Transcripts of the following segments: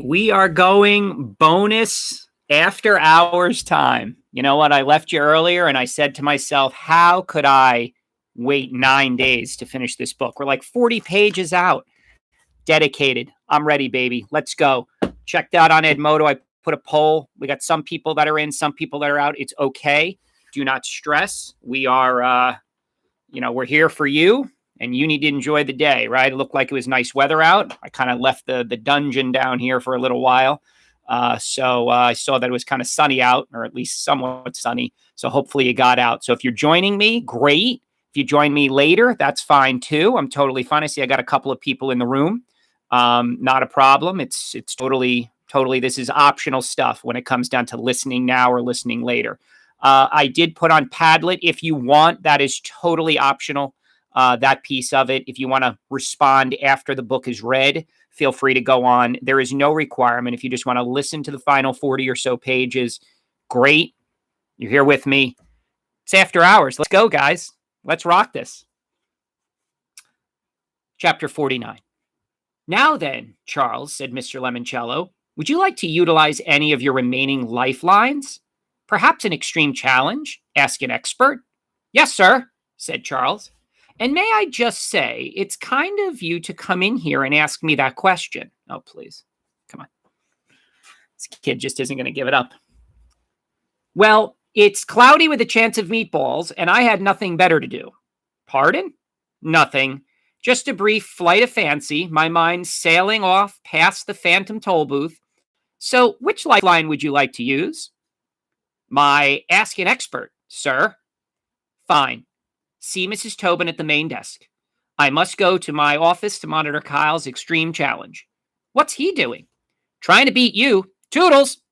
We are going bonus after hours time. You know what? I left you earlier and I said to myself, how could I wait 9 days to finish this book? We're like 40 pages out. Dedicated. I'm ready, baby. Let's go. Checked out on Edmodo. I put a poll. We got some people that are in, some people that are out. It's okay. Do not stress. We are, we're here for you. And you need to enjoy the day, right? It looked like it was nice weather out. I kind of left the dungeon down here for a little while. So I saw that it was kind of sunny out, or at least somewhat sunny. So hopefully you got out. So if you're joining me, great. If you join me later, that's fine too. I'm totally fine. I see I got a couple of people in the room. Not a problem. It's totally, this is optional stuff when it comes down to listening now or listening later. I did put on Padlet. If you want, that is totally optional. That piece of it. If you want to respond after the book is read, feel free to go on. There is no requirement. If you just want to listen to the final 40 or so pages, great. You're here with me. It's after hours. Let's go, guys. Let's rock this. Chapter 49. Now then, Charles, said Mr. Lemoncello, would you like to utilize any of your remaining lifelines? Perhaps an extreme challenge? Ask an expert. Yes, sir, said Charles. And may I just say, it's kind of you to come in here and ask me that question. Oh, please. Come on. This kid just isn't going to give it up. Well, it's cloudy with a chance of meatballs, and I had nothing better to do. Pardon? Nothing. Just a brief flight of fancy, my mind sailing off past the phantom toll booth. So, which lifeline would you like to use? My ask an expert, sir. Fine. See Mrs. Tobin at the main desk. I must go to my office to monitor Kyle's extreme challenge. What's he doing? Trying to beat you. Toodles!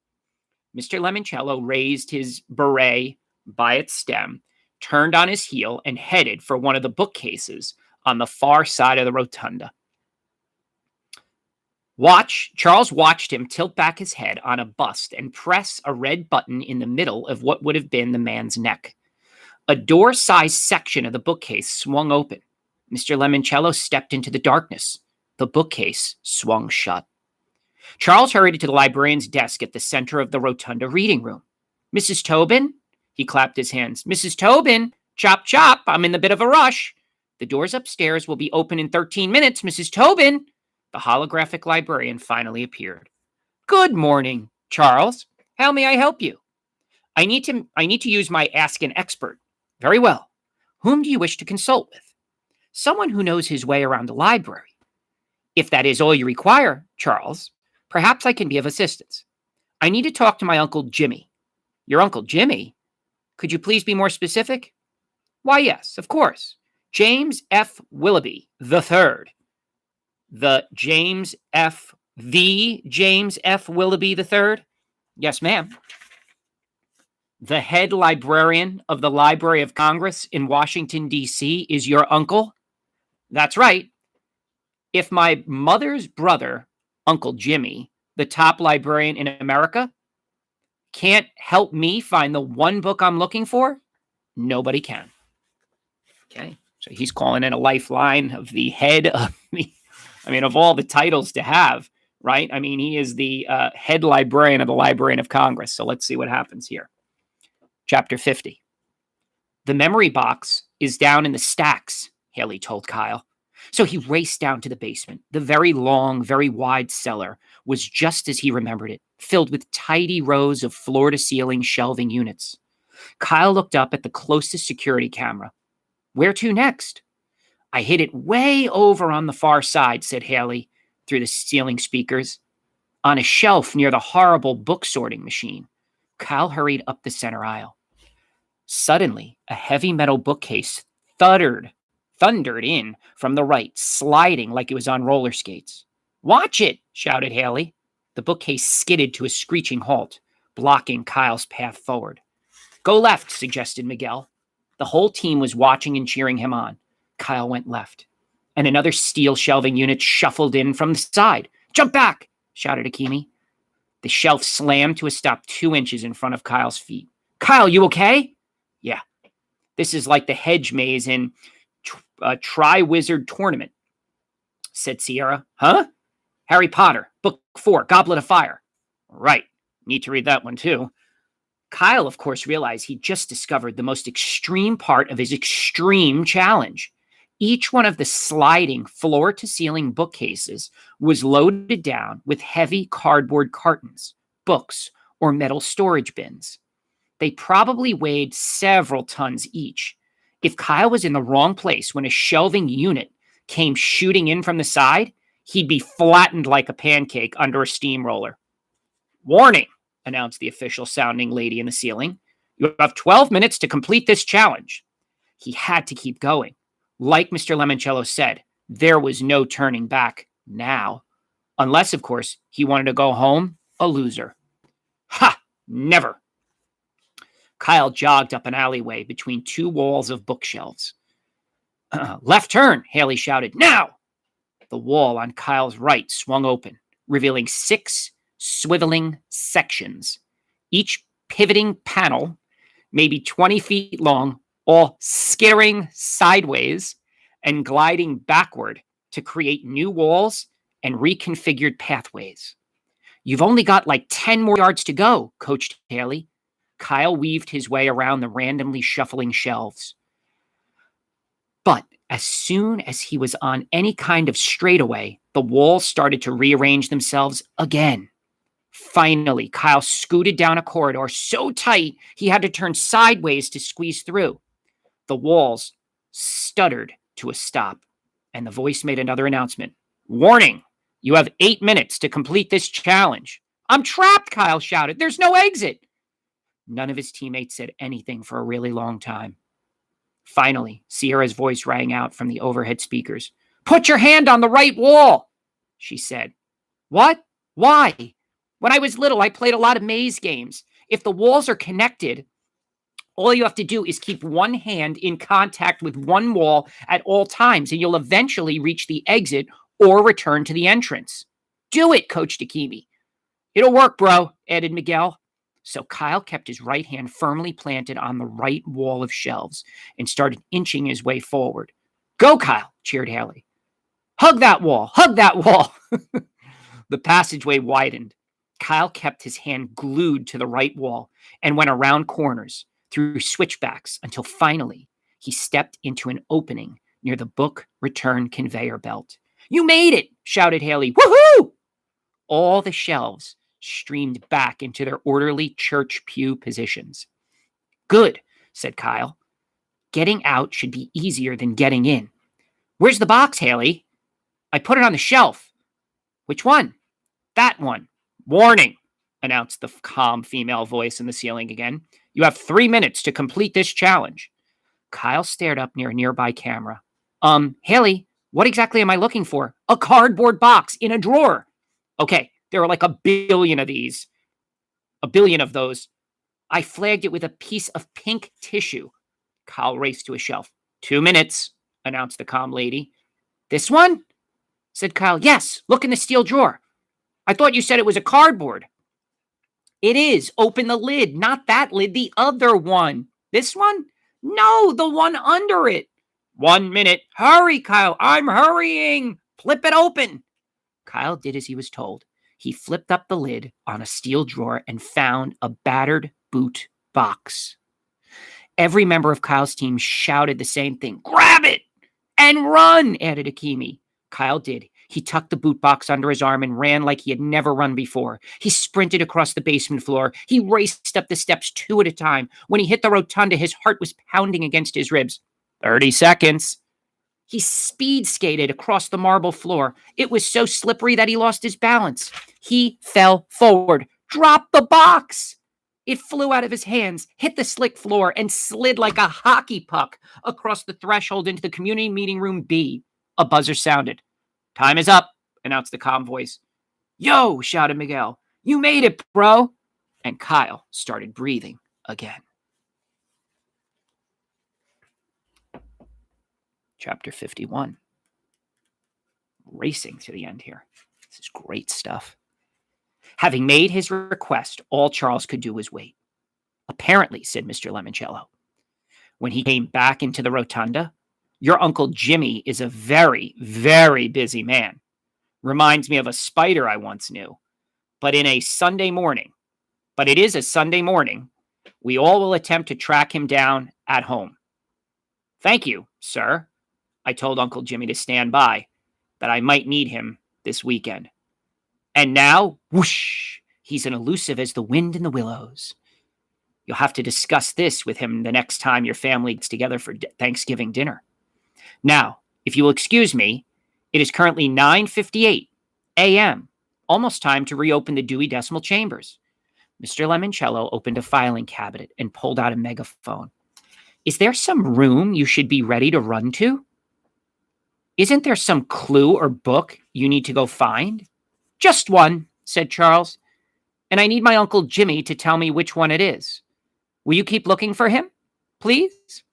Mr. Lemoncello raised his beret by its stem, turned on his heel, and headed for one of the bookcases on the far side of the rotunda. Charles watched him tilt back his head on a bust and press a red button in the middle of what would have been the man's neck. A door-sized section of the bookcase swung open. Mr. Lemoncello stepped into the darkness. The bookcase swung shut. Charles hurried to the librarian's desk at the center of the rotunda reading room. Mrs. Tobin? He clapped his hands. Mrs. Tobin? Chop, chop. I'm in a bit of a rush. The doors upstairs will be open in 13 minutes, Mrs. Tobin. The holographic librarian finally appeared. Good morning, Charles. How may I help you? I need to use my Ask an Expert. Very well. Whom do you wish to consult with? Someone who knows his way around the library. If that is all you require, Charles, perhaps I can be of assistance. I need to talk to my Uncle Jimmy. Your Uncle Jimmy? Could you please be more specific? Why, yes, of course. James F. Willoughby III. The James F. Willoughby III? Yes, ma'am. The head librarian of the Library of Congress in Washington, D.C. is your uncle? That's right. If my mother's brother, Uncle Jimmy, the top librarian in America, can't help me find the one book I'm looking for, nobody can. Okay, so he's calling in a lifeline of the head of of all the titles to have, right? I mean, he is the head librarian of the Library of Congress. So let's see what happens here. Chapter 50. The memory box is down in the stacks, Haley told Kyle. So he raced down to the basement. The very long, very wide cellar was just as he remembered it, filled with tidy rows of floor-to-ceiling shelving units. Kyle looked up at the closest security camera. Where to next? I hid it way over on the far side, said Haley through the ceiling speakers. On a shelf near the horrible book sorting machine. Kyle hurried up the center aisle. Suddenly, a heavy metal bookcase thundered in from the right, sliding like it was on roller skates. Watch it, shouted Haley. The bookcase skidded to a screeching halt, blocking Kyle's path forward. Go left, suggested Miguel. The whole team was watching and cheering him on. Kyle went left, and another steel shelving unit shuffled in from the side. Jump back, shouted Akimi. The shelf slammed to a stop 2 inches in front of Kyle's feet. Kyle, you okay? Yeah. This is like the hedge maze in Tri-Wizard Tournament, said Sierra. Huh? Harry Potter, Book 4, Goblet of Fire. Right. Need to read that one too. Kyle, of course, realized he just discovered the most extreme part of his extreme challenge. Each one of the sliding floor-to-ceiling bookcases was loaded down with heavy cardboard cartons, books, or metal storage bins. They probably weighed several tons each. If Kyle was in the wrong place when a shelving unit came shooting in from the side, he'd be flattened like a pancake under a steamroller. Warning, announced the official-sounding lady in the ceiling. You have 12 minutes to complete this challenge. He had to keep going. Like Mr. Lemoncello said, there was no turning back now. Unless, of course, he wanted to go home a loser. Ha! Never. Kyle jogged up an alleyway between two walls of bookshelves. Left turn, Haley shouted. Now! The wall on Kyle's right swung open, revealing 6 swiveling sections, each pivoting panel, maybe 20 feet long, all skittering sideways and gliding backward to create new walls and reconfigured pathways. You've only got like 10 more yards to go, coached Haley. Kyle weaved his way around the randomly shuffling shelves. But as soon as he was on any kind of straightaway, the walls started to rearrange themselves again. Finally, Kyle scooted down a corridor so tight he had to turn sideways to squeeze through. The walls stuttered to a stop, and the voice made another announcement. Warning! You have 8 minutes to complete this challenge. I'm trapped, Kyle shouted. There's no exit. None of his teammates said anything for a really long time. Finally, Sierra's voice rang out from the overhead speakers. Put your hand on the right wall, she said. What? Why? When I was little, I played a lot of maze games. If the walls are connected, all you have to do is keep one hand in contact with one wall at all times, and you'll eventually reach the exit or return to the entrance. Do it, Coach Takimi. It'll work, bro, added Miguel. So Kyle kept his right hand firmly planted on the right wall of shelves and started inching his way forward. Go, Kyle, cheered Haley. Hug that wall, hug that wall. The passageway widened. Kyle kept his hand glued to the right wall and went around corners, through switchbacks, until finally he stepped into an opening near the book return conveyor belt. You made it, shouted Haley. Woohoo! All the shelves streamed back into their orderly church pew positions. Good, said Kyle. Getting out should be easier than getting in. Where's the box, Haley? I put it on the shelf. Which one? That one. Warning, announced the calm female voice in the ceiling again. You have 3 minutes to complete this challenge. Kyle stared up near a nearby camera. Haley, what exactly am I looking for? A cardboard box in a drawer. Okay, there are like a billion of these. A billion of those. I flagged it with a piece of pink tissue. Kyle raced to a shelf. 2 minutes, announced the calm lady. This one? Said Kyle. Yes, look in the steel drawer. I thought you said it was a cardboard. It is. Open the lid. Not that lid, the other one. This one? No, the one under it. 1 minute. Hurry, Kyle. I'm hurrying. Flip it open. Kyle did as he was told. He flipped up the lid on a steel drawer and found a battered boot box. Every member of Kyle's team shouted the same thing. Grab it and run, added Akimi. Kyle did. He tucked the boot box under his arm and ran like he had never run before. He sprinted across the basement floor. He raced up the steps 2 at a time. When he hit the rotunda, his heart was pounding against his ribs. 30 seconds. He speed skated across the marble floor. It was so slippery that he lost his balance. He fell forward, dropped the box. It flew out of his hands, hit the slick floor, and slid like a hockey puck across the threshold into the community meeting room B. A buzzer sounded. Time is up, announced the calm voice. Yo, shouted Miguel. You made it, bro. And Kyle started breathing again. Chapter 51. Racing to the end here. This is great stuff. Having made his request, all Charles could do was wait. Apparently, said Mr. Lemoncello, when he came back into the rotunda, your Uncle Jimmy is a very, very busy man. Reminds me of a spider I once knew. But it is a Sunday morning, we all will attempt to track him down at home. Thank you, sir. I told Uncle Jimmy to stand by, that I might need him this weekend. And now, whoosh, he's as elusive as the wind in the willows. You'll have to discuss this with him the next time your family gets together for Thanksgiving dinner. Now, if you will excuse me, it is currently 9:58 a.m., almost time to reopen the Dewey Decimal Chambers. Mr. Lemoncello opened a filing cabinet and pulled out a megaphone. Is there some room you should be ready to run to? Isn't there some clue or book you need to go find? Just one, said Charles, and I need my Uncle Jimmy to tell me which one it is. Will you keep looking for him, please?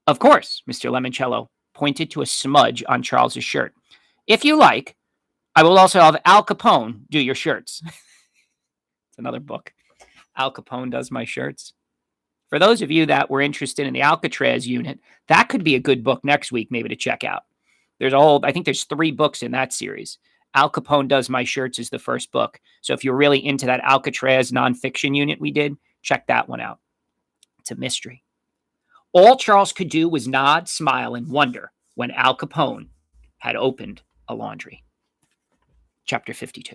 Of course, Mr. Lemoncello pointed to a smudge on Charles's shirt. If you like, I will also have Al Capone do your shirts. It's another book. Al Capone does my shirts. For those of you that were interested in the Alcatraz unit, that could be a good book next week maybe to check out. I think there's 3 books in that series. Al Capone Does My Shirts is the first book. So if you're really into that Alcatraz nonfiction unit we did, check that one out. It's a mystery. All Charles could do was nod, smile, and wonder when Al Capone had opened a laundry. Chapter 52.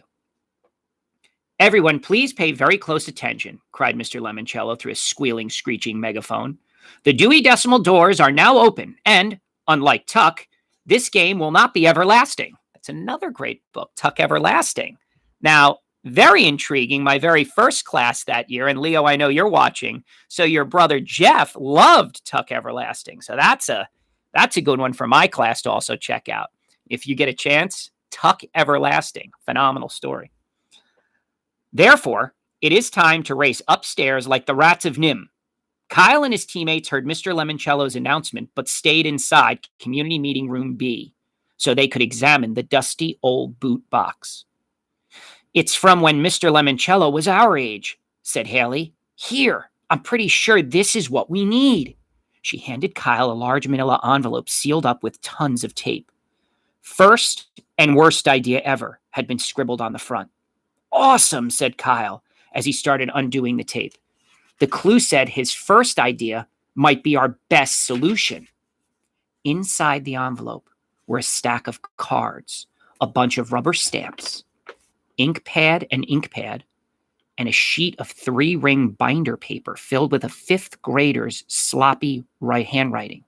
Everyone, please pay very close attention, cried Mr. Lemoncello through a squealing, screeching megaphone. The Dewey Decimal doors are now open, and, unlike Tuck, this game will not be everlasting. That's another great book, Tuck Everlasting. Now, very intriguing, my very first class that year, and Leo, I know you're watching, so your brother Jeff loved Tuck Everlasting. So that's a good one for my class to also check out. If you get a chance, Tuck Everlasting, phenomenal story. Therefore, it is time to race upstairs like the rats of Nim. Kyle and his teammates heard Mr. Lemoncello's announcement, but stayed inside Community Meeting Room B so they could examine the dusty old boot box. It's from when Mr. Lemoncello was our age, said Haley. Here, I'm pretty sure this is what we need. She handed Kyle a large manila envelope sealed up with tons of tape. First and worst idea ever had been scribbled on the front. Awesome, said Kyle as he started undoing the tape. The clue said his first idea might be our best solution. Inside the envelope were a stack of cards, a bunch of rubber stamps, ink pad, and a sheet of 3-ring binder paper filled with a 5th grader's sloppy handwriting.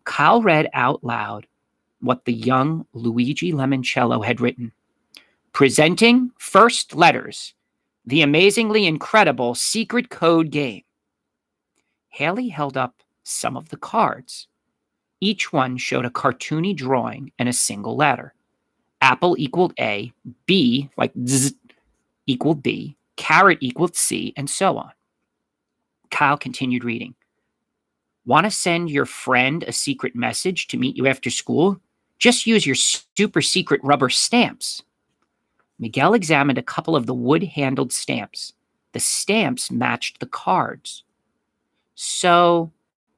Kyle read out loud what the young Luigi Lemoncello had written. Presenting first letters, the amazingly incredible secret code game. Haley held up some of the cards. Each one showed a cartoony drawing and a single letter. Apple equaled A, B, like Z, equaled B, carrot equaled C, and so on. Kyle continued reading. Want to send your friend a secret message to meet you after school? Just use your super secret rubber stamps. Miguel examined a couple of the wood-handled stamps. The stamps matched the cards. So,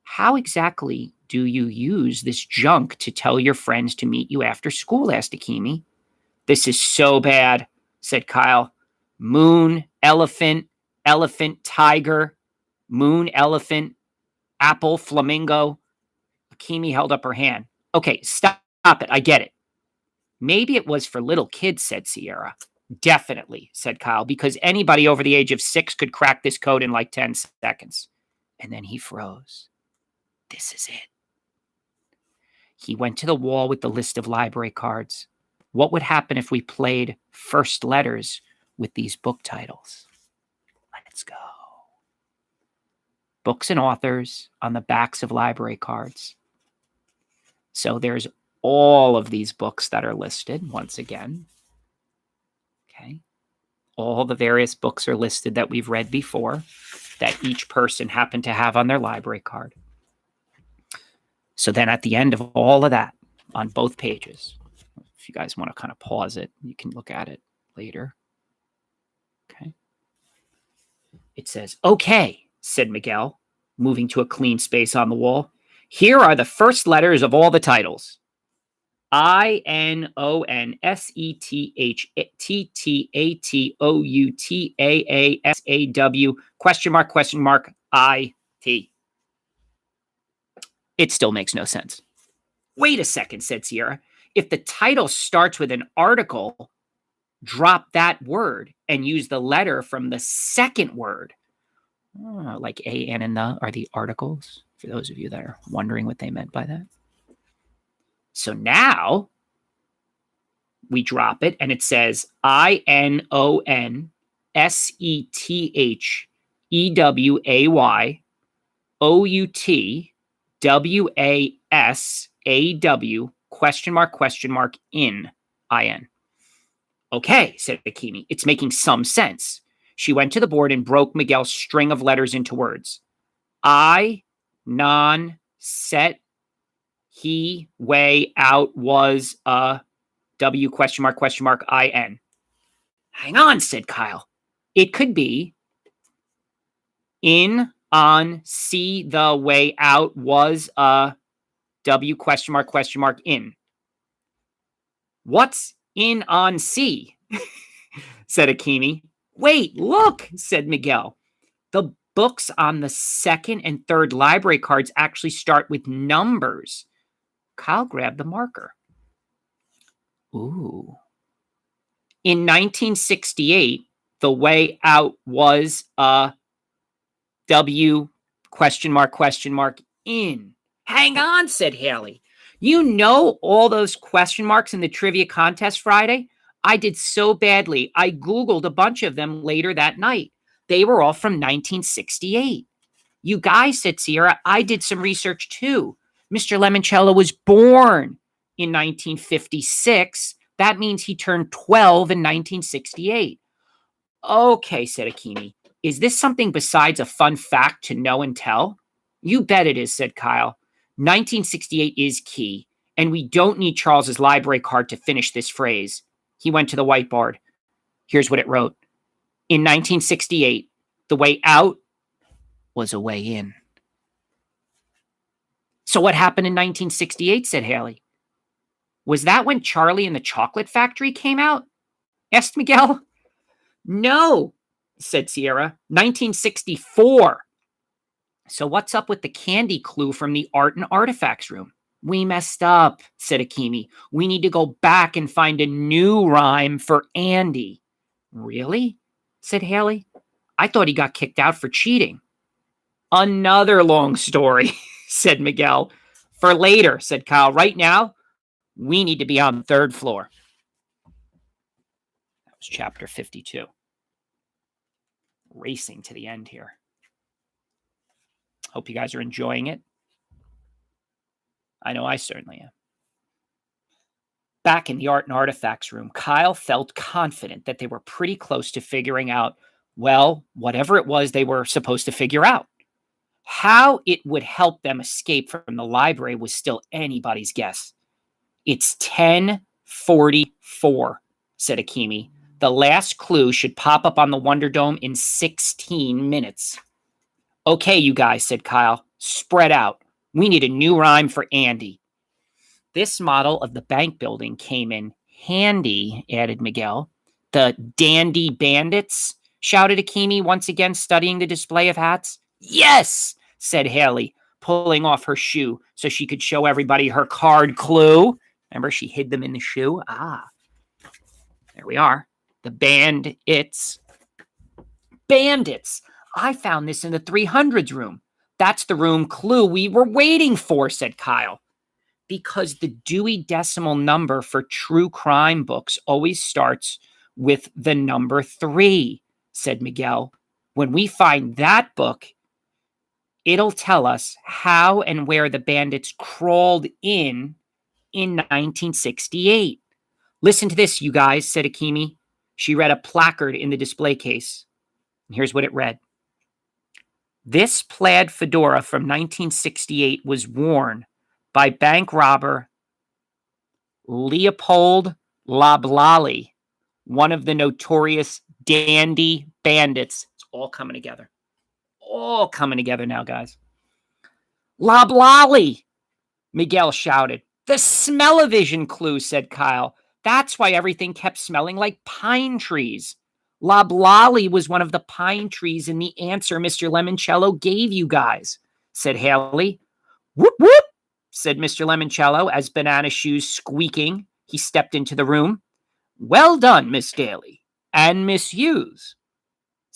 how exactly do you use this junk to tell your friends to meet you after school? Asked Akimi. This is so bad, said Kyle. Moon, elephant, tiger, moon, elephant, apple, flamingo. Akimi held up her hand. Okay, stop it. I get it. Maybe it was for little kids, said Sierra. Definitely, said Kyle, because anybody over the age of 6 could crack this code in like 10 seconds. And then he froze. This is it. He went to the wall with the list of library cards. What would happen if we played first letters with these book titles? Let's go. Books and authors on the backs of library cards. So there's all of these books that are listed once again. Okay. All the various books are listed that we've read before that each person happened to have on their library card. So then at the end of all of that, on both pages, if you guys want to kind of pause it, you can look at it later. Okay. It says, okay, said Miguel, moving to a clean space on the wall. Here are the first letters of all the titles. INONSETHTTATOUTAASAW question mark IT. It still makes no sense. Wait a second, said Sierra. If the title starts with an article, drop that word and use the letter from the second word. Oh, like a, and the are the articles, for those of you that are wondering what they meant by that. So now we drop it and it says INONSETHEOUTWASAW question mark in. Okay, said Akimi. It's making some sense. She went to the board and broke Miguel's string of letters into words. I, non, set, he, way, out, was, W question mark IN. Hang on, said Kyle. It could be in, on, see, the, way, out, was, W question mark in. What's in, on, see? said Akimi. Wait, look, said Miguel. The books on the second and third library cards actually start with numbers. Kyle grabbed the marker. Ooh. In 1968, the way out was W question mark in. Hang on, said Haley. You know all those question marks in the trivia contest Friday? I did so badly. I Googled a bunch of them later that night. They were all from 1968. You guys, said Sierra, I did some research too. Mr. Lemoncello was born in 1956. That means he turned 12 in 1968. Okay, said Akimi. Is this something besides a fun fact to know and tell? You bet it is, said Kyle. 1968 is key, and we don't need Charles's library card to finish this phrase. He went to the whiteboard. Here's what it wrote. In 1968, the way out was a way in. So what happened in 1968, said Haley. Was that when Charlie and the Chocolate Factory came out? Asked Miguel. No, said Sierra. 1964. So what's up with the candy clue from the art and artifacts room? We messed up, said Akimi. We need to go back and find a new rhyme for Andy. Really? Said Haley. I thought he got kicked out for cheating. Another long story, said Miguel. For later, said Kyle. Right now, we need to be on the third floor. That was chapter 52. Racing to the end here. Hope you guys are enjoying it. I know I certainly am. Back in the art and artifacts room, Kyle felt confident that they were pretty close to figuring out, well, whatever it was they were supposed to figure out. How it would help them escape from the library was still anybody's guess. It's 10:44, said Akimi. The last clue should pop up on the Wonder Dome in 16 minutes. Okay, you guys, said Kyle. Spread out. We need a new rhyme for Andy. This model of the bank building came in handy, added Miguel. The dandy bandits, shouted Akimi, once again studying the display of hats. Yes, said Haley, pulling off her shoe so she could show everybody her card clue. Remember, she hid them in the shoe? There we are. The bandits. Bandits. I found this in the 300s room. That's the room clue we were waiting for, said Kyle. Because the Dewey Decimal number for true crime books always starts with the number 3, said Miguel. When we find that book, it'll tell us how and where the bandits crawled in 1968. Listen to this, you guys, said Akimi. She read a placard in the display case. Here's what it read. This plaid fedora from 1968 was worn by bank robber Leopold Lablali, one of the notorious dandy bandits. It's all coming together. All coming together now, guys. Lablali, Miguel shouted. The smell-o-vision clue, said Kyle. That's why everything kept smelling like pine trees. Loblolly was one of the pine trees in the answer Mr. Lemoncello gave you guys, said Haley. Whoop, whoop, said Mr. Lemoncello as Banana Shoes squeaking. He stepped into the room. Well done, Miss Daly. And Miss Hughes.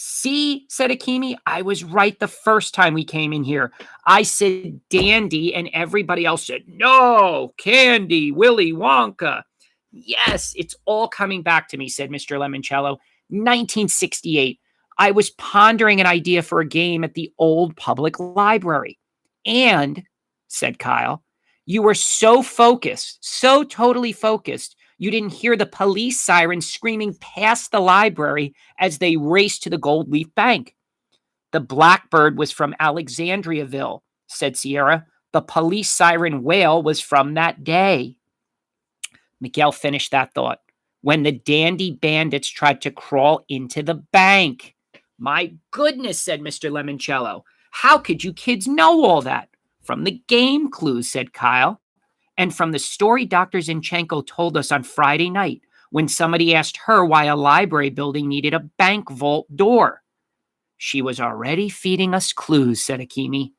See, said Akimi, I was right the first time we came in here. I said dandy, and everybody else said, no, candy, Willy Wonka. Yes, it's all coming back to me, said Mr. Lemoncello. 1968. I was pondering an idea for a game at the old public library. And, said Kyle, you were so focused, so totally focused, you didn't hear the police sirens screaming past the library as they raced to the Gold Leaf Bank. The Blackbird was from Alexandriaville, said Sierra. The police siren wail was from that day. Miguel finished that thought. When the dandy bandits tried to crawl into the bank. My goodness, said Mr. Lemoncello. How could you kids know all that? From the game clues, said Kyle. And from the story Dr. Zinchenko told us on Friday night when somebody asked her why a library building needed a bank vault door. She was already feeding us clues, said Akimi.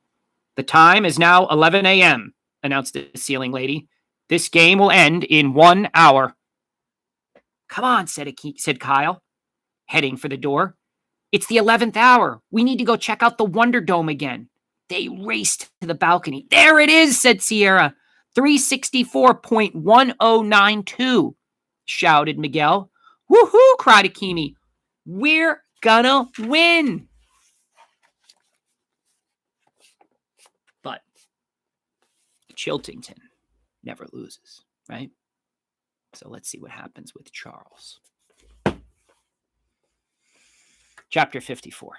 The time is now 11 a.m., announced the ceiling lady. This game will end in 1 hour. Come on, said Kyle, heading for the door. It's the 11th hour. We need to go check out the Wonder Dome again. They raced to the balcony. There it is, said Sierra. 364.1092, shouted Miguel. Woohoo, cried Akimi. We're gonna win. But Chiltington never loses, right? So let's see what happens with Charles. Chapter 54.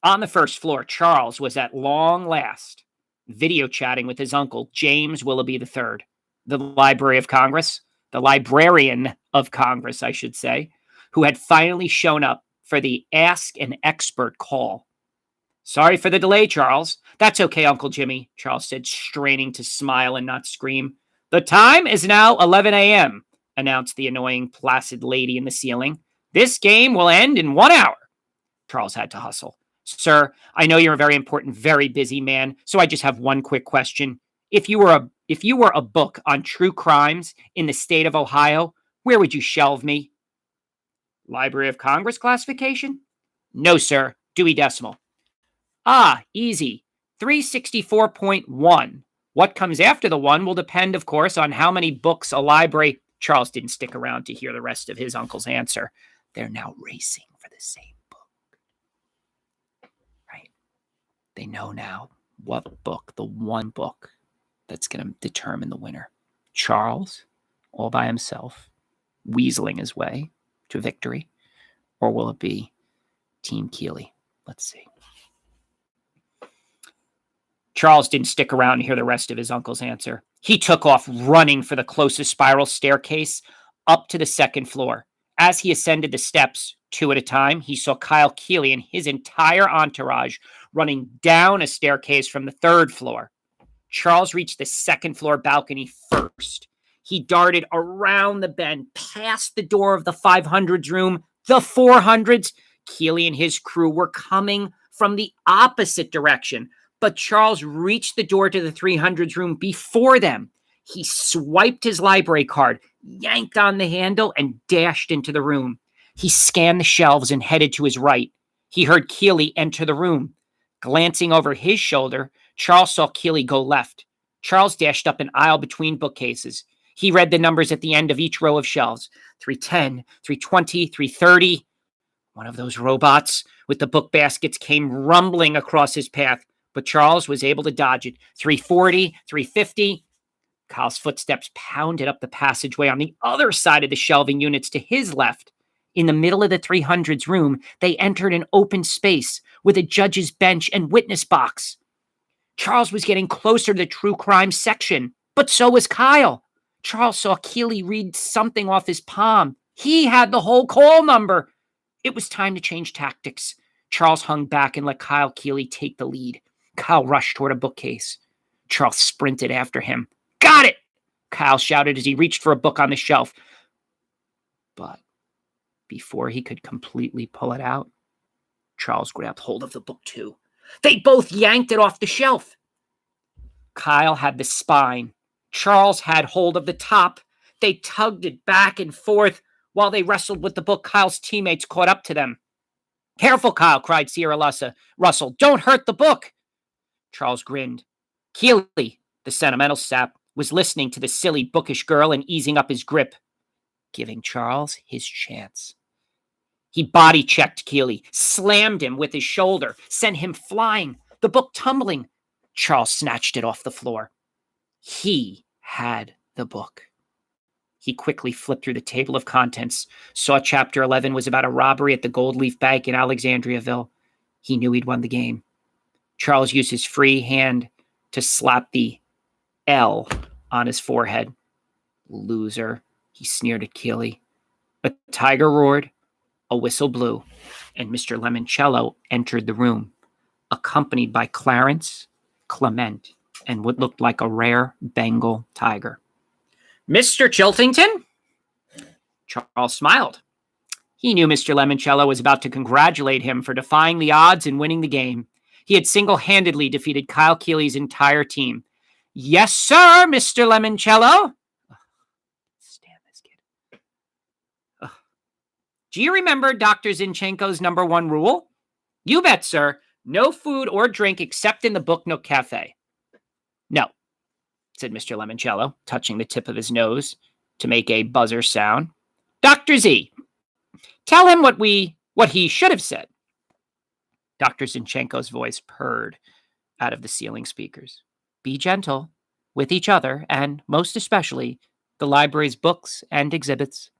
On the first floor, Charles was at long last video chatting with his uncle, James Willoughby III, the Library of Congress, the Librarian of Congress, I should say, who had finally shown up for the Ask an Expert call. Sorry for the delay, Charles. That's okay, Uncle Jimmy, Charles said, straining to smile and not scream. The time is now 11 a.m., announced the annoying, placid lady in the ceiling. This game will end in 1 hour. Charles had to hustle. Sir, I know you're a very important, very busy man, so I just have one quick question. If you were a book on true crimes in the state of Ohio, where would you shelve me? Library of Congress classification? No, sir. Dewey Decimal. Ah, easy. 364.1. What comes after the 1 will depend, of course, on how many books a library... Charles didn't stick around to hear the rest of his uncle's answer. They're now racing for the same book. Right? They know now what book, the one book that's going to determine the winner. Charles, all by himself, weaseling his way to victory, or will it be Team Keeley? Let's see. Charles didn't stick around to hear the rest of his uncle's answer. He took off running for the closest spiral staircase up to the second floor. As he ascended the steps, 2 at a time, he saw Kyle Keeley and his entire entourage running down a staircase from the 3rd floor. Charles reached the 2nd floor balcony first. He darted around the bend, past the door of the 500s room, the 400s. Keeley and his crew were coming from the opposite direction, but Charles reached the door to the 300s room before them. He swiped his library card, yanked on the handle, and dashed into the room. He scanned the shelves and headed to his right. He heard Keeley enter the room. Glancing over his shoulder, Charles saw Keeley go left. Charles dashed up an aisle between bookcases. He read the numbers at the end of each row of shelves. 310, 320, 330. One of those robots with the book baskets came rumbling across his path, but Charles was able to dodge it. 340, 350. Kyle's footsteps pounded up the passageway on the other side of the shelving units to his left. In the middle of the 300s room, they entered an open space with a judge's bench and witness box. Charles was getting closer to the true crime section, but so was Kyle. Charles saw Keeley read something off his palm. He had the whole call number. It was time to change tactics. Charles hung back and let Kyle Keeley take the lead. Kyle rushed toward a bookcase. Charles sprinted after him. Got it! Kyle shouted as he reached for a book on the shelf. But before he could completely pull it out, Charles grabbed hold of the book too. They both yanked it off the shelf. Kyle had the spine. Charles had hold of the top. They tugged it back and forth. While they wrestled with the book, Kyle's teammates caught up to them. "Careful, Kyle," cried Sierra Russell. "Don't hurt the book." Charles grinned. Keeley, the sentimental sap, was listening to the silly, bookish girl and easing up his grip, giving Charles his chance. He body-checked Keeley, slammed him with his shoulder, sent him flying, the book tumbling. Charles snatched it off the floor. He had the book. He quickly flipped through the table of contents, saw Chapter 11 was about a robbery at the Gold Leaf Bank in Alexandriaville. He knew he'd won the game. Charles used his free hand to slap the L on his forehead. "Loser," he sneered at Keeley. A tiger roared, a whistle blew, and Mr. Lemoncello entered the room, accompanied by Clarence, Clement, and what looked like a rare Bengal tiger. "Mr. Chiltington?" Charles smiled. He knew Mr. Lemoncello was about to congratulate him for defying the odds and winning the game. He had single-handedly defeated Kyle Keeley's entire team. "Yes, sir, Mr. Lemoncello." Stand this kid. "Do you remember Dr. Zinchenko's #1 rule?" "You bet, sir. No food or drink except in the Book Nook Cafe." "No," said Mr. Lemoncello, touching the tip of his nose to make a buzzer sound. "Dr. Z, tell him what he should have said." Dr. Zinchenko's voice purred out of the ceiling speakers. "Be gentle with each other and, most especially, the library's books and exhibits."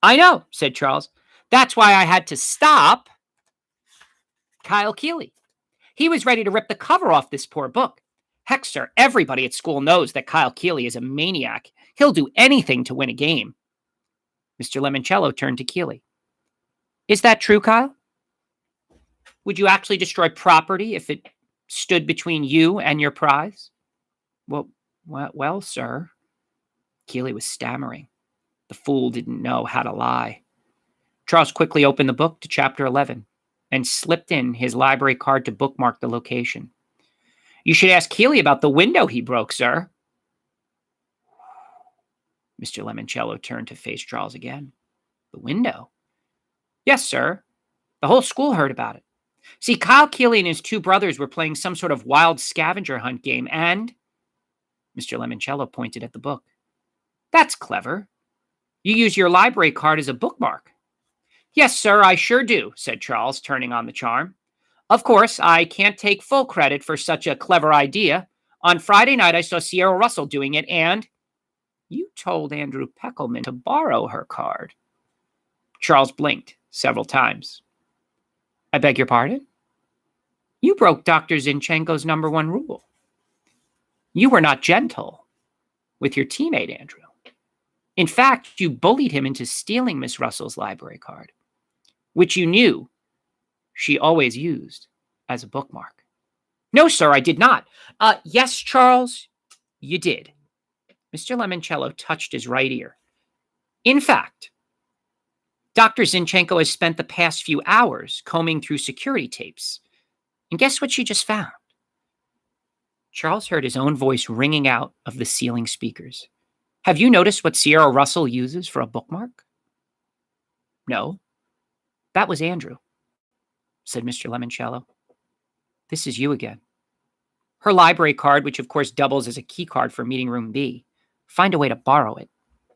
"I know," said Charles. "That's why I had to stop Kyle Keeley. He was ready to rip the cover off this poor book. Heck, sir, everybody at school knows that Kyle Keeley is a maniac. He'll do anything to win a game." Mr. Lemoncello turned to Keeley. "Is that true, Kyle? Would you actually destroy property if it stood between you and your prize?" Well, sir." Keeley was stammering. The fool didn't know how to lie. Charles quickly opened the book to Chapter 11 and slipped in his library card to bookmark the location. "You should ask Keeley about the window he broke, sir." Mr. Lemoncello turned to face Charles again. "The window?" "Yes, sir. The whole school heard about it. See, Kyle Keeley and his two brothers were playing some sort of wild scavenger hunt game, and..." Mr. Lemoncello pointed at the book. "That's clever. You use your library card as a bookmark." "Yes, sir, I sure do," said Charles, turning on the charm. "Of course, I can't take full credit for such a clever idea. On Friday night, I saw Sierra Russell doing it, and..." "You told Andrew Peckelman to borrow her card." Charles blinked several times. "I beg your pardon?" "You broke Dr. Zinchenko's #1 rule. You were not gentle with your teammate, Andrew. In fact, you bullied him into stealing Miss Russell's library card, which you knew she always used as a bookmark." "No, sir, I did not." Yes, Charles, you did." Mr. Lemoncello touched his right ear. "In fact, Dr. Zinchenko has spent the past few hours combing through security tapes. And guess what she just found?" Charles heard his own voice ringing out of the ceiling speakers. "Have you noticed what Sierra Russell uses for a bookmark?" "No, that was Andrew," said Mr. Lemoncello. "This is you again. Her library card, which of course doubles as a key card for meeting room B. Find a way to borrow it."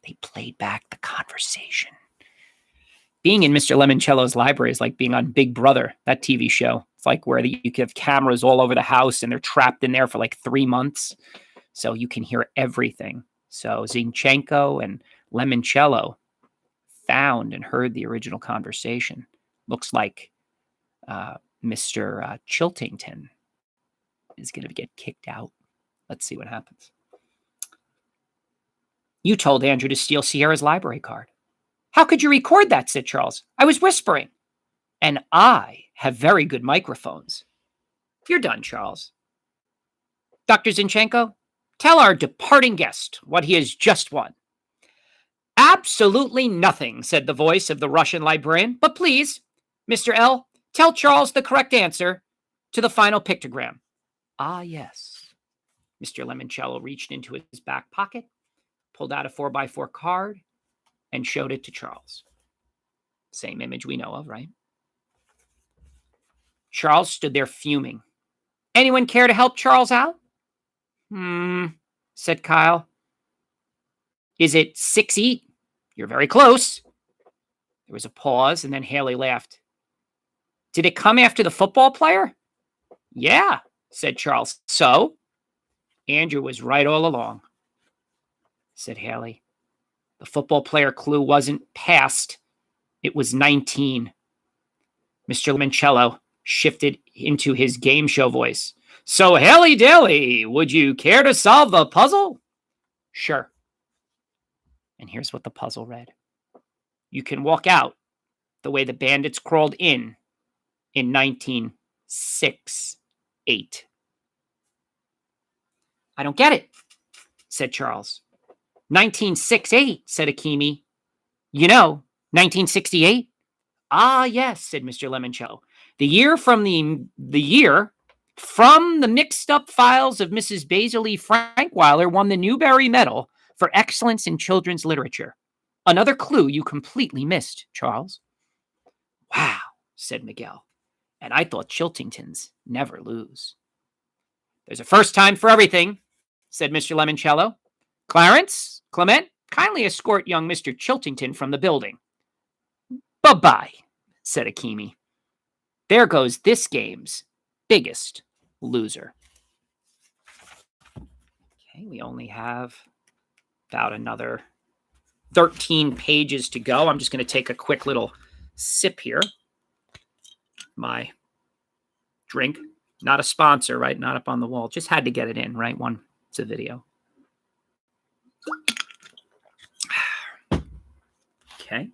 They played back the conversation. Being in Mr. Lemoncello's library is like being on Big Brother, that TV show. It's like where you can have cameras all over the house and they're trapped in there for like 3 months. So you can hear everything. So Zinchenko and Lemoncello found and heard the original conversation. Looks like Mr. Chiltington is going to get kicked out. Let's see what happens. "You told Andrew to steal Sierra's library card." "How could you record that?" said Charles. "I was whispering." "And I have very good microphones." "You're done, Charles. Dr. Zinchenko, Tell our departing guest what he has just won. Absolutely nothing, said the voice of the Russian librarian. But please, Mr. L, tell Charles the correct answer to the final pictogram. Ah, yes. Mr. Lemoncello reached into his back pocket, pulled out a 4x4 card, and showed it to Charles. Same image we know of, right? Charles stood there fuming. Anyone care to help Charles out? Said Kyle. Is it 6-8? You're very close. There was a pause, and then Haley laughed. Did it come after the football player? Yeah, said Charles. So? Andrew was right all along, said Haley. The football player clue wasn't past. It was 19. Mr. Lemoncello shifted into his game show voice. So, Haley Daly, would you care to solve the puzzle? Sure. And here's what the puzzle read. You can walk out the way the bandits crawled in 1968. I don't get it, said Charles. 1968, said Akimi. You know, 1968? Ah, yes, said Mr. Lemoncello. The year from the mixed up files of Mrs. Basil E. Frankweiler won the Newbery Medal for excellence in children's literature. Another clue you completely missed, Charles. Wow, said Miguel. And I thought Chiltingtons never lose. There's a first time for everything, said Mr. Lemoncello. Clarence, Clement, kindly escort young Mr. Chiltington from the building. Bye-bye, said Akimi. There goes this game's biggest loser. Okay, we only have about another 13 pages to go. I'm just going to take a quick little sip here. My drink, not a sponsor, right? Not up on the wall. Just had to get it in, right? It's a video. Okay.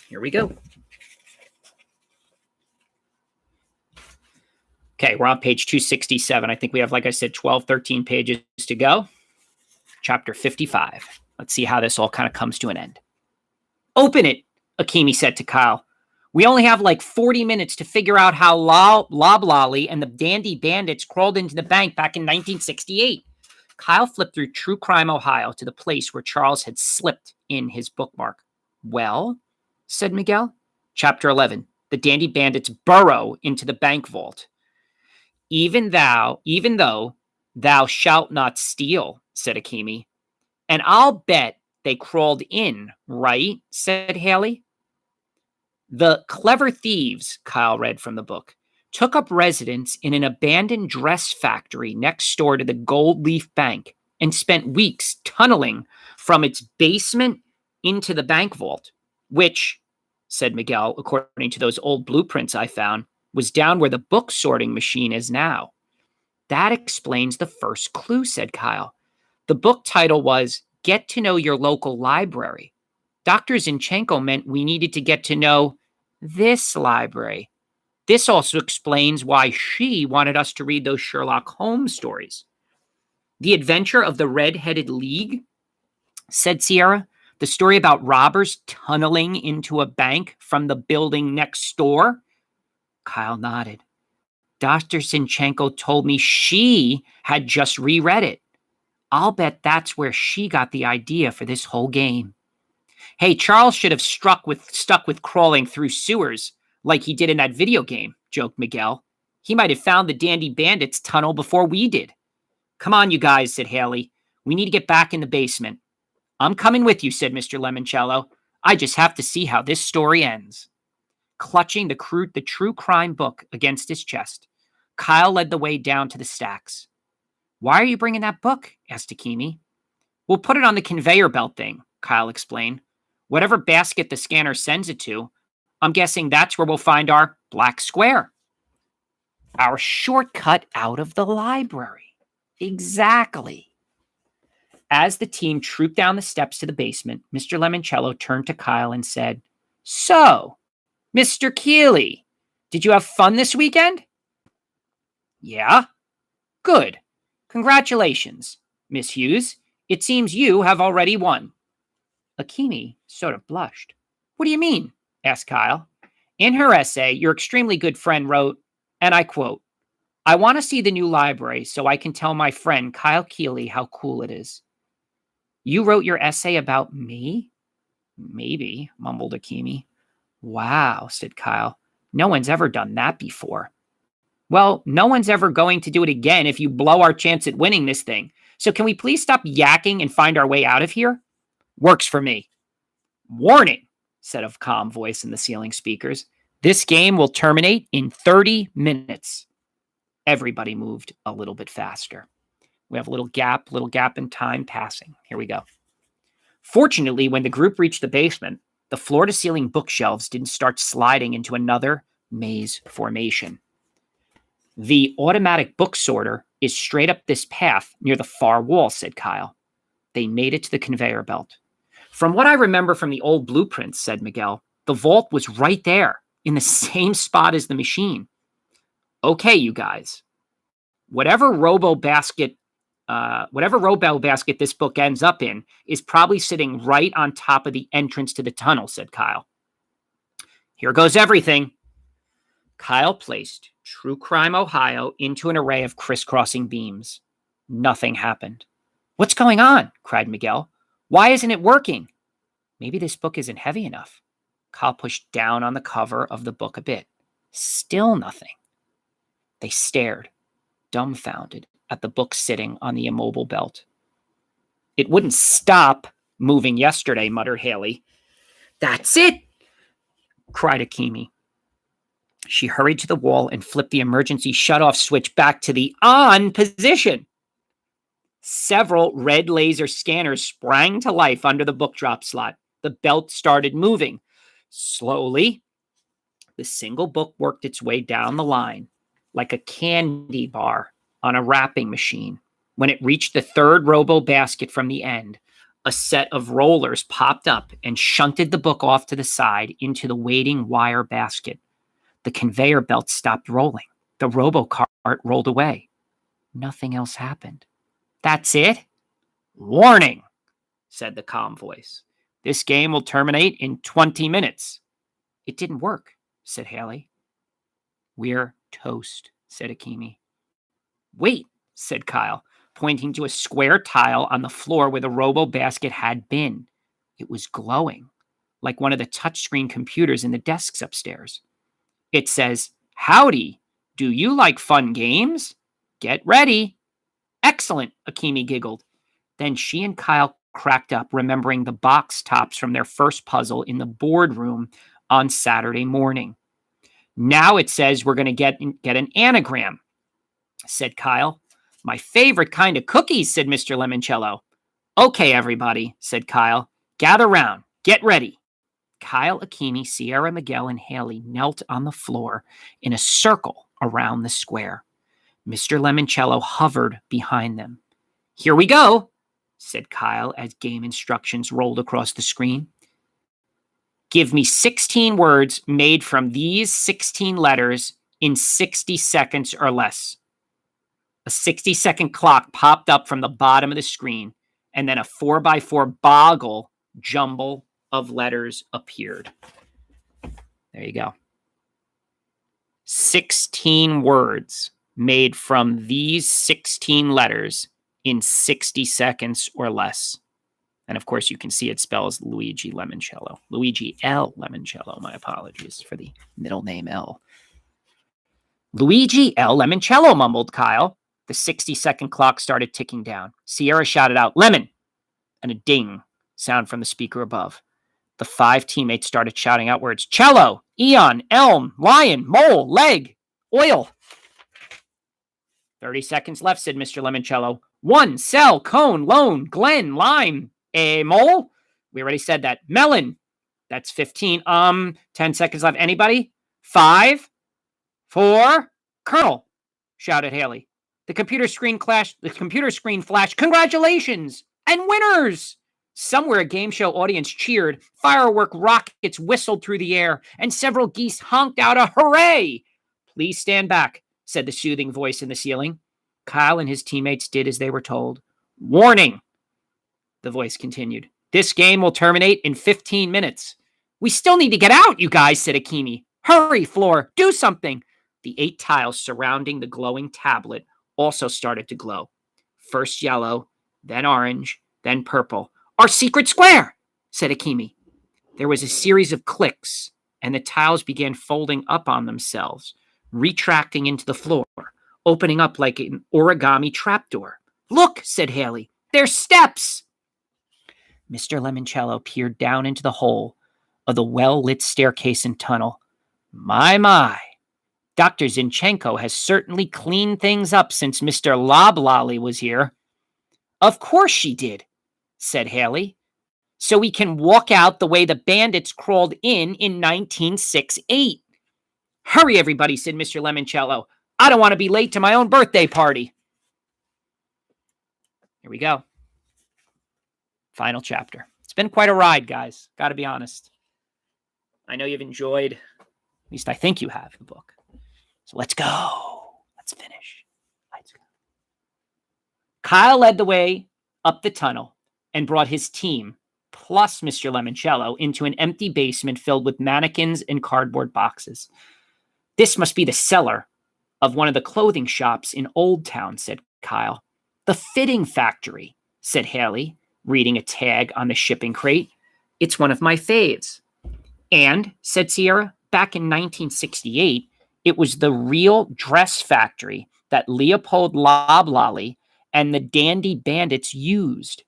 Here we go. Okay, we're on page 267. I think we have, like I said, 12, 13 pages to go. Chapter 55. Let's see how this all kind of comes to an end. Open it, Akimi said to Kyle. We only have like 40 minutes to figure out how Loblolly and the Dandy Bandits crawled into the bank back in 1968. Kyle flipped through True Crime Ohio to the place where Charles had slipped in his bookmark. Well, said Miguel. Chapter 11. The Dandy Bandits burrow into the bank vault. Even though thou shalt not steal, said Akimi. And I'll bet they crawled in, right? Said Haley. The clever thieves, Kyle read from the book, took up residence in an abandoned dress factory next door to the Gold Leaf Bank and spent weeks tunneling from its basement into the bank vault, which, said Miguel, according to those old blueprints I found, was down where the book sorting machine is now. That explains the first clue, said Kyle. The book title was Get to Know Your Local Library. Dr. Zinchenko meant we needed to get to know this library. This also explains why she wanted us to read those Sherlock Holmes stories. The Adventure of the Red-Headed League, said Sierra. The story about robbers tunneling into a bank from the building next door. Kyle nodded. Dr. Zinchenko told me she had just reread it. I'll bet that's where she got the idea for this whole game. Hey, Charles should have stuck with crawling through sewers like he did in that video game, joked Miguel. He might have found the Dandy Bandits tunnel before we did. Come on, you guys, said Haley. We need to get back in the basement. I'm coming with you, said Mr. Lemoncello. I just have to see how this story ends. Clutching the true crime book against his chest, Kyle led the way down to the stacks. Why are you bringing that book? Asked Akimi. We'll put it on the conveyor belt thing, Kyle explained. Whatever basket the scanner sends it to, I'm guessing that's where we'll find our black square. Our shortcut out of the library. Exactly. As the team trooped down the steps to the basement, Mr. Lemoncello turned to Kyle and said, So, Mr. Keeley, did you have fun this weekend? Yeah? Good. Congratulations, Miss Hughes. It seems you have already won. Akimi sort of blushed. What do you mean? Asked Kyle. In her essay, your extremely good friend wrote, and I quote, I want to see the new library so I can tell my friend Kyle Keeley how cool it is. You wrote your essay about me? Maybe, mumbled Akimi. Wow, said Kyle. No one's ever done that before. Well, no one's ever going to do it again if you blow our chance at winning this thing. So can we please stop yakking and find our way out of here? Works for me. Warning, said a calm voice in the ceiling speakers. This game will terminate in 30 minutes. Everybody moved a little bit faster. We have a little gap in time passing. Here we go. Fortunately, when the group reached the basement, the floor-to-ceiling bookshelves didn't start sliding into another maze formation. The automatic book sorter is straight up this path near the far wall, said Kyle. They made it to the conveyor belt. From what I remember from the old blueprints, said Miguel, the vault was right there, in the same spot as the machine. Okay, you guys. Whatever robo basket this book ends up in is probably sitting right on top of the entrance to the tunnel, said Kyle. Here goes everything. Kyle placed True Crime Ohio into an array of crisscrossing beams. Nothing happened. What's going on? Cried Miguel. Why isn't it working? Maybe this book isn't heavy enough. Kyle pushed down on the cover of the book a bit. Still nothing. They stared, dumbfounded, at the book sitting on the immobile belt. It wouldn't stop moving yesterday, muttered Haley. That's it, cried Akimi. She hurried to the wall and flipped the emergency shutoff switch back to the on position. Several red laser scanners sprang to life under the book drop slot. The belt started moving. Slowly, the single book worked its way down the line like a candy bar on a wrapping machine. When it reached the third robo basket from the end, a set of rollers popped up and shunted the book off to the side into the waiting wire basket. The conveyor belt stopped rolling. The robo cart rolled away. Nothing else happened. That's it? Warning, said the calm voice. This game will terminate in 20 minutes. It didn't work, said Haley. We're toast, said Akimi. Wait, said Kyle, pointing to a square tile on the floor where the robo basket had been. It was glowing, like one of the touchscreen computers in the desks upstairs. It says, Howdy, do you like fun games? Get ready. Excellent, Akimi giggled. Then she and Kyle cracked up, remembering the box tops from their first puzzle in the boardroom on Saturday morning. Now it says we're going to get an anagram, said Kyle. My favorite kind of cookies, said Mr. Lemoncello. Okay, everybody, said Kyle. Gather round. Get ready. Kyle, Akimi, Sierra, Miguel, and Haley knelt on the floor in a circle around the square. Mr. Lemoncello hovered behind them. Here we go, said Kyle as game instructions rolled across the screen. Give me 16 words made from these 16 letters in 60 seconds or less. A 60-second clock popped up from the bottom of the screen, and then a 4x4 boggle jumble of letters appeared. There you go. 16 words made from these 16 letters in 60 seconds or less. And of course, you can see it spells Luigi Lemoncello. Luigi L. Lemoncello. My apologies for the middle name L. Luigi L. Lemoncello, mumbled Kyle. The 60-second clock started ticking down. Sierra shouted out, Lemon! And a ding sound from the speaker above. The 5 teammates started shouting out words. Cello, Eon, Elm, Lion, Mole, Leg, Oil. 30 seconds left, said Mr. Lemoncello. 1, Cell, Cone, Lone, Glen, Lime. Mole? We already said that. Melon. That's 15. 10 seconds left. Anybody? 5, 4, Colonel, shouted Haley. The computer screen flashed. Congratulations! And winners! Somewhere a game show audience cheered, firework rockets whistled through the air, and several geese honked out a hooray. Please stand back, said the soothing voice in the ceiling. Kyle and his teammates did as they were told. Warning, the voice continued. This game will terminate in 15 minutes. We still need to get out, you guys, said Akimi. Hurry, Floor, do something. The 8 tiles surrounding the glowing tablet also started to glow. First yellow, then orange, then purple. Our secret square, said Akimi. There was a series of clicks, and the tiles began folding up on themselves, retracting into the floor, opening up like an origami trapdoor. Look, said Haley, there's steps. Mr. Lemoncello peered down into the hole of the well-lit staircase and tunnel. My. Dr. Zinchenko has certainly cleaned things up since Mr. Loblolly was here. Of course she did, said Haley. So we can walk out the way the bandits crawled in 1968. Hurry, everybody, said Mr. Lemoncello. I don't want to be late to my own birthday party. Here we go. Final chapter. It's been quite a ride, guys. Got to be honest. I know you've enjoyed, at least I think you have, the book. So let's go. Let's finish. Let's go. Kyle led the way up the tunnel and brought his team, plus Mr. Lemoncello, into an empty basement filled with mannequins and cardboard boxes. This must be the cellar of one of the clothing shops in Old Town, said Kyle. The fitting factory, said Haley, reading a tag on the shipping crate. It's one of my faves. And, said Sierra, back in 1968, it was the real dress factory that Leopold Loblolly and the dandy bandits used.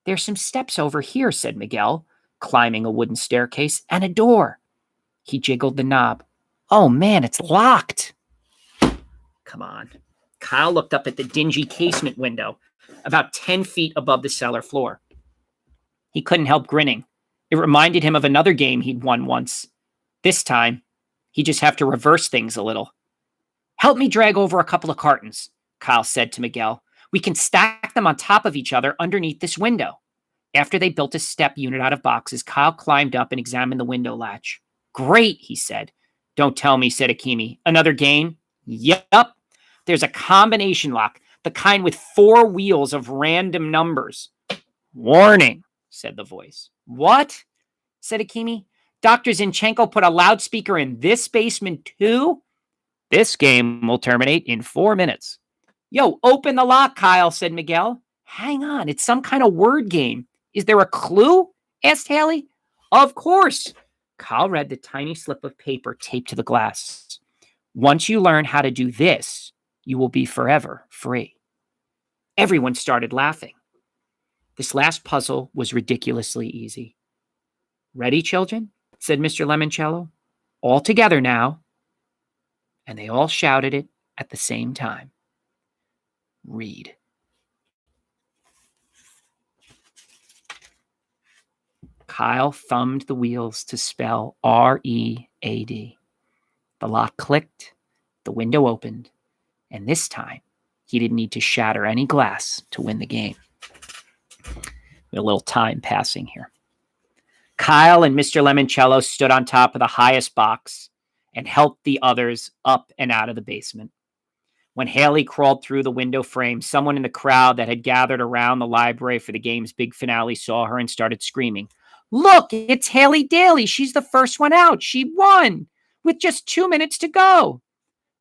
There's some steps over here, said Miguel, climbing a wooden staircase, and a door. He jiggled the knob. Oh, man, it's locked. Come on. Kyle looked up at the dingy casement window, about 10 feet above the cellar floor. He couldn't help grinning. It reminded him of another game he'd won once. This time, he'd just have to reverse things a little. Help me drag over a couple of cartons, Kyle said to Miguel. We can stack them on top of each other underneath this window. After they built a step unit out of boxes, Kyle climbed up and examined the window latch. Great, he said. Don't tell me, said Akimi. Another game? Yup. There's a combination lock, the kind with 4 wheels of random numbers. Warning, said the voice. What? Said Akimi. Dr. Zinchenko put a loudspeaker in this basement too? This game will terminate in 4 minutes. Yo, open the lock, Kyle, said Miguel. Hang on, it's some kind of word game. Is there a clue? Asked Haley. Of course. Kyle read the tiny slip of paper taped to the glass. Once you learn how to do this, you will be forever free. Everyone started laughing. This last puzzle was ridiculously easy. Ready, children? Said Mr. Lemoncello. All together now. And they all shouted it at the same time. Read. Kyle thumbed the wheels to spell R-E-A-D. The lock clicked, the window opened, and this time he didn't need to shatter any glass to win the game. A little time passing here. Kyle and Mr. Lemoncello stood on top of the highest box and helped the others up and out of the basement. When Haley crawled through the window frame, someone in the crowd that had gathered around the library for the game's big finale saw her and started screaming, Look, it's Haley Daly. She's the first one out. She won with just 2 minutes to go.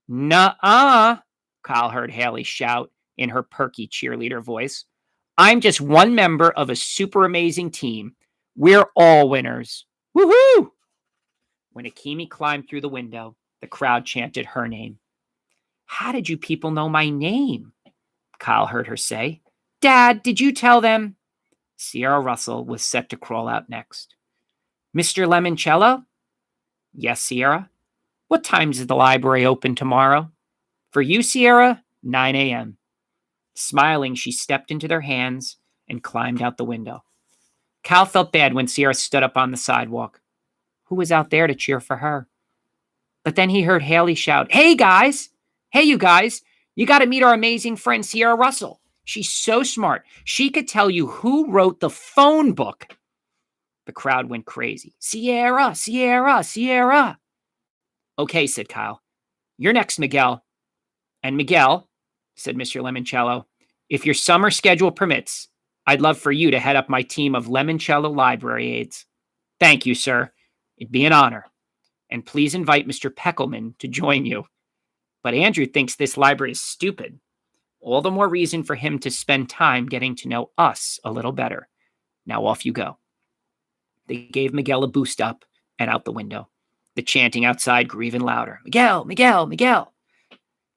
Nuh-uh, Kyle heard Haley shout in her perky cheerleader voice. I'm just one member of a super amazing team. We're all winners. Woohoo! When Akimi climbed through the window, the crowd chanted her name. How did you people know my name? Kyle heard her say. Dad, did you tell them? Sierra Russell was set to crawl out next. Mr. Lemoncello? Yes, Sierra. What time is the library open tomorrow? For you, Sierra, 9 a.m. Smiling, she stepped into their hands and climbed out the window. Cal felt bad when Sierra stood up on the sidewalk. Who was out there to cheer for her? But then he heard Haley shout, Hey, guys! Hey, you guys! You got to meet our amazing friend, Sierra Russell. She's so smart. She could tell you who wrote the phone book. The crowd went crazy. Sierra, Sierra, Sierra. Okay, said Kyle. You're next, Miguel. And Miguel, said Mr. Lemoncello, if your summer schedule permits, I'd love for you to head up my team of Lemoncello library aides. Thank you, sir. It'd be an honor. And please invite Mr. Peckelman to join you. But Andrew thinks this library is stupid. All the more reason for him to spend time getting to know us a little better. Now off you go. They gave Miguel a boost up and out the window. The chanting outside grew even louder. Miguel, Miguel, Miguel.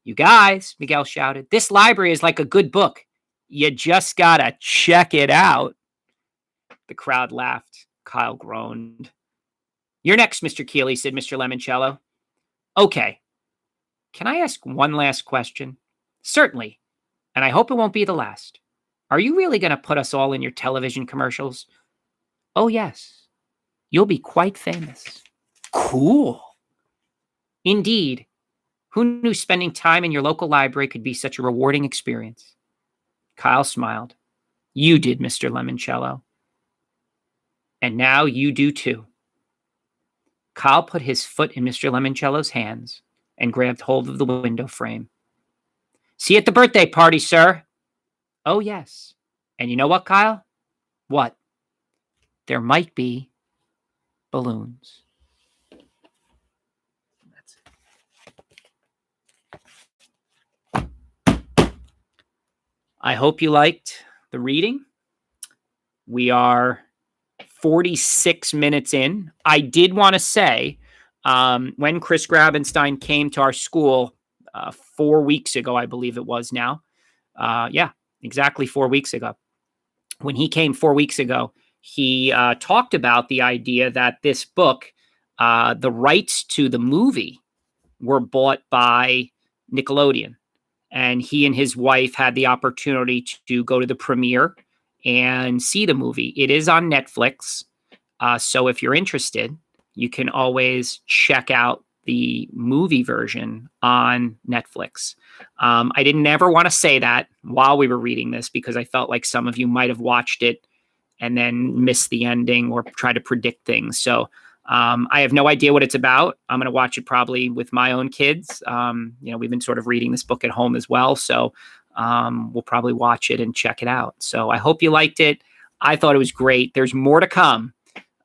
You guys, Miguel shouted, this library is like a good book. You just gotta check it out. The crowd laughed. Kyle groaned. You're next, Mr. Keeley, said Mr. Lemoncello. Okay. Can I ask one last question? Certainly. And I hope it won't be the last. Are you really going to put us all in your television commercials? Oh, yes. You'll be quite famous. Cool. Indeed. Who knew spending time in your local library could be such a rewarding experience? Kyle smiled. You did, Mr. Lemoncello. And now you do too. Kyle put his foot in Mr. Lemoncello's hands and grabbed hold of the window frame. See you at the birthday party, sir. Oh, yes. And you know what, Kyle? What? There might be balloons. I hope you liked the reading. We are 46 minutes in. I did want to say, when Chris Grabenstein came to our school 4 weeks ago, I believe it was now. Yeah, exactly 4 weeks ago. When he came 4 weeks ago, he talked about the idea that this book, the rights to the movie were bought by Nickelodeon. And he and his wife had the opportunity to go to the premiere and see the movie. It is on Netflix. So if you're interested, you can always check out the movie version on Netflix. I didn't ever want to say that while we were reading this because I felt like some of you might have watched it and then missed the ending or try to predict things. So I have no idea what it's about. I'm going to watch it probably with my own kids. We've been sort of reading this book at home as well. So we'll probably watch it and check it out. So I hope you liked it. I thought it was great. There's more to come.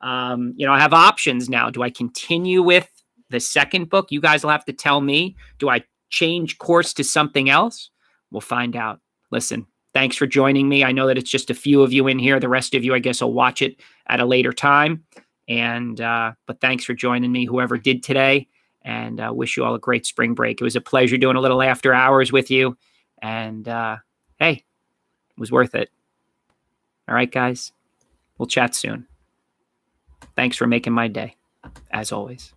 I have options now. Do I continue with the second book? You guys will have to tell me. Do I change course to something else? We'll find out. Listen, thanks for joining me. I know that it's just a few of you in here. The rest of you, I guess, will watch it at a later time. But thanks for joining me, whoever did today, and wish you all a great spring break. It was a pleasure doing a little after hours with you. And hey, it was worth it. All right, guys, we'll chat soon. Thanks for making my day, as always.